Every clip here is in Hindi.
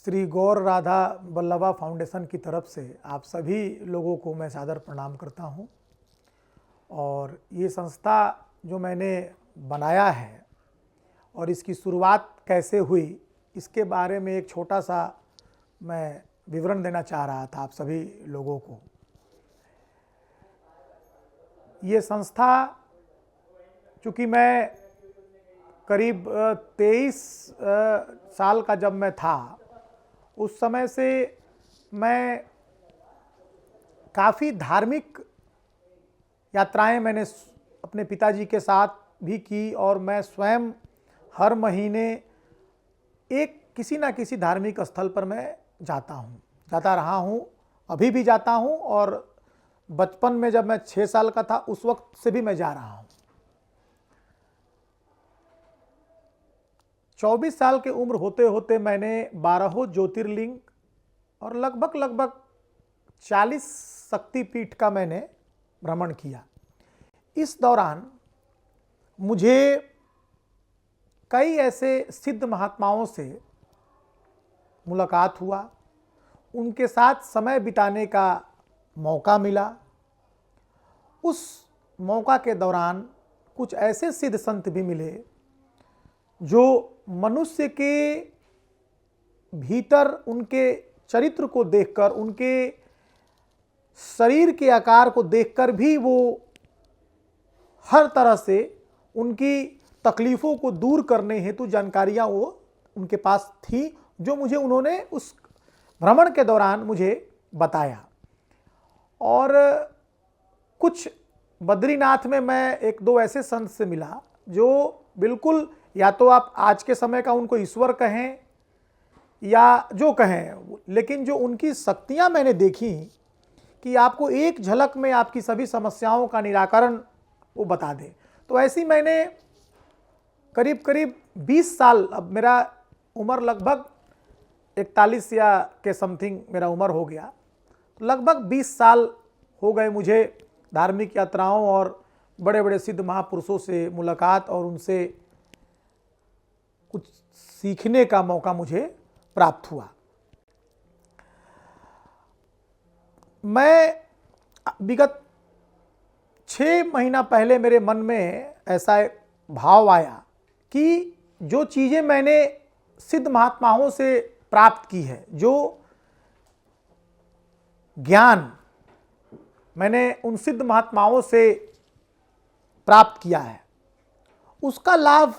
श्री गौर राधा बल्लभा फाउंडेशन की तरफ से आप सभी लोगों को मैं सादर प्रणाम करता हूं। और ये संस्था जो मैंने बनाया है और इसकी शुरुआत कैसे हुई, इसके बारे में एक छोटा सा मैं विवरण देना चाह रहा था आप सभी लोगों को। ये संस्था, चूँकि मैं करीब 23 साल का जब मैं था, उस समय से मैं काफ़ी धार्मिक यात्राएं मैंने अपने पिताजी के साथ भी की और मैं स्वयं हर महीने एक किसी न किसी धार्मिक स्थल पर मैं जाता रहा हूँ, अभी भी जाता हूँ। और बचपन में जब मैं 6 साल का था उस वक्त से भी मैं जा रहा हूँ। 24 साल की उम्र होते होते मैंने 12 ज्योतिर्लिंग और लगभग 40 शक्तिपीठ का मैंने भ्रमण किया। इस दौरान मुझे कई ऐसे सिद्ध महात्माओं से मुलाकात हुआ, उनके साथ समय बिताने का मौका मिला। उस मौका के दौरान कुछ ऐसे सिद्ध संत भी मिले जो मनुष्य के भीतर उनके चरित्र को देखकर, उनके शरीर के आकार को देखकर भी वो हर तरह से उनकी तकलीफ़ों को दूर करने हेतु जानकारियाँ वो उनके पास थी, जो मुझे उन्होंने उस भ्रमण के दौरान मुझे बताया। और कुछ बद्रीनाथ में मैं एक दो ऐसे संत से मिला जो बिल्कुल, या तो आप आज के समय का उनको ईश्वर कहें या जो कहें, लेकिन जो उनकी शक्तियां मैंने देखी कि आपको एक झलक में आपकी सभी समस्याओं का निराकरण वो बता दे। तो ऐसी मैंने करीब 20 साल, अब मेरा उम्र लगभग 41 या के समथिंग मेरा उम्र हो गया, तो लगभग 20 साल हो गए मुझे धार्मिक यात्राओं और बड़े बड़े सिद्ध महापुरुषों से मुलाकात और उनसे कुछ सीखने का मौका मुझे प्राप्त हुआ। मैं विगत 6 महीना पहले मेरे मन में ऐसा एक भाव आया कि जो चीज़ें मैंने सिद्ध महात्माओं से प्राप्त की है, जो ज्ञान मैंने उन सिद्ध महात्माओं से प्राप्त किया है, उसका लाभ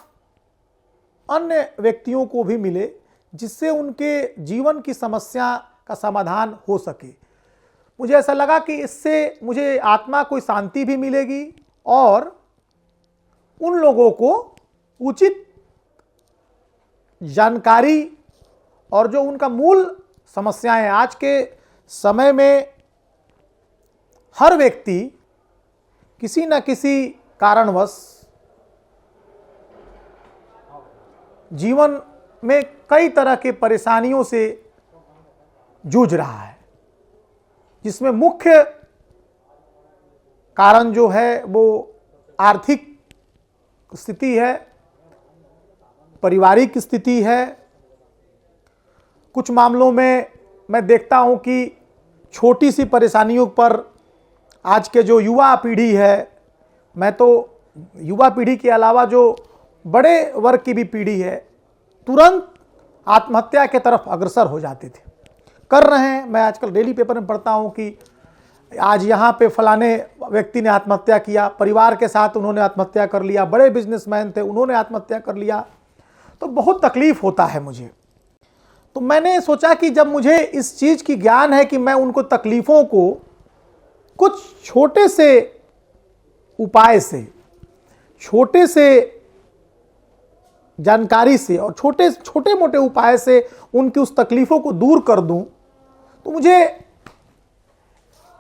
अन्य व्यक्तियों को भी मिले, जिससे उनके जीवन की समस्या का समाधान हो सके। मुझे ऐसा लगा कि इससे मुझे आत्मा को शांति भी मिलेगी और उन लोगों को उचित जानकारी और जो उनका मूल समस्याएं, आज के समय में हर व्यक्ति किसी न किसी कारणवश जीवन में कई तरह के परेशानियों से जूझ रहा है, जिसमें मुख्य कारण जो है वो आर्थिक स्थिति है, पारिवारिक स्थिति है। कुछ मामलों में मैं देखता हूं कि छोटी सी परेशानियों पर आज के जो युवा पीढ़ी है, मैं तो युवा पीढ़ी के अलावा जो बड़े वर्ग की भी पीढ़ी है, तुरंत आत्महत्या के तरफ अग्रसर हो जाते थे, कर रहे हैं। मैं आजकल डेली पेपर में पढ़ता हूं कि आज यहाँ पे फलाने व्यक्ति ने आत्महत्या किया, परिवार के साथ उन्होंने आत्महत्या कर लिया, बड़े बिजनेसमैन थे उन्होंने आत्महत्या कर लिया। तो बहुत तकलीफ होता है मुझे। तो मैंने सोचा कि जब मुझे इस चीज़ की ज्ञान है कि मैं उनको तकलीफ़ों को कुछ छोटे से उपाय से, छोटे से जानकारी से और छोटे मोटे उपाय से उनकी उस तकलीफ़ों को दूर कर दूं, तो मुझे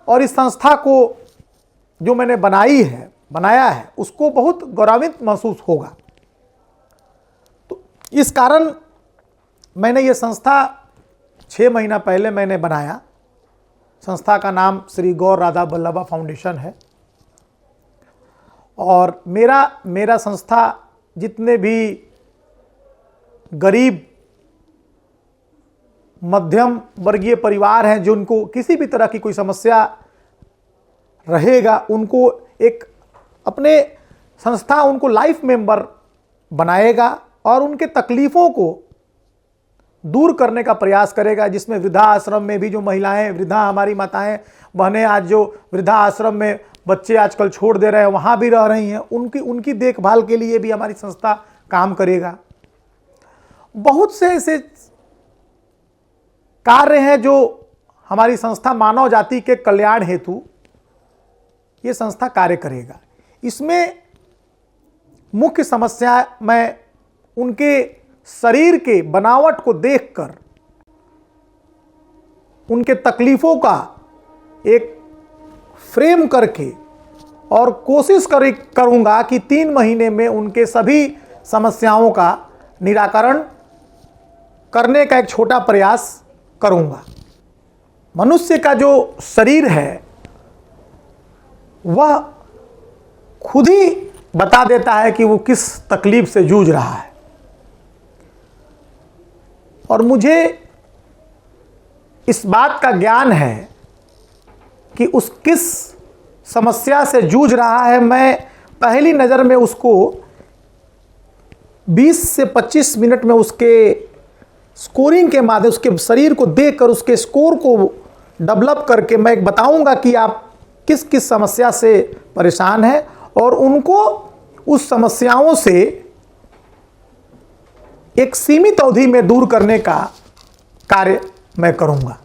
और इस संस्था को जो मैंने बनाया है उसको बहुत गौरवान्वित महसूस होगा। तो इस कारण मैंने ये संस्था 6 महीना पहले मैंने बनाया। संस्था का नाम श्री गौर राधा बल्लभा फाउंडेशन है। और मेरा संस्था जितने भी गरीब मध्यम वर्गीय परिवार हैं, जो उनको किसी भी तरह की कोई समस्या रहेगा, उनको एक अपने संस्था उनको लाइफ मेंबर बनाएगा और उनके तकलीफ़ों को दूर करने का प्रयास करेगा। जिसमें वृद्धाश्रम में भी जो महिलाएं, वृद्धा हमारी माताएं बहनें आज जो वृद्धाश्रम में बच्चे आजकल छोड़ दे रहे हैं, वहाँ भी रह रही हैं, उनकी देखभाल के लिए भी हमारी संस्था काम करेगा। बहुत से ऐसे कार्य हैं जो हमारी संस्था मानव जाति के कल्याण हेतु ये संस्था कार्य करेगा। इसमें मुख्य समस्या मैं उनके शरीर के बनावट को देखकर उनके तकलीफ़ों का एक फ्रेम करके और कोशिश करूंगा कि 3 महीने में उनके सभी समस्याओं का निराकरण करने का एक छोटा प्रयास करूंगा। मनुष्य का जो शरीर है वह खुद ही बता देता है कि वो किस तकलीफ से जूझ रहा है, और मुझे इस बात का ज्ञान है कि उस किस समस्या से जूझ रहा है। मैं पहली नज़र में उसको 20 से 25 मिनट में उसके स्कोरिंग के माध्यम, उसके शरीर को देखकर उसके स्कोर को डेवलप करके मैं एक बताऊंगा कि आप किस किस समस्या से परेशान हैं, और उनको उस समस्याओं से एक सीमित अवधि में दूर करने का कार्य मैं करूंगा।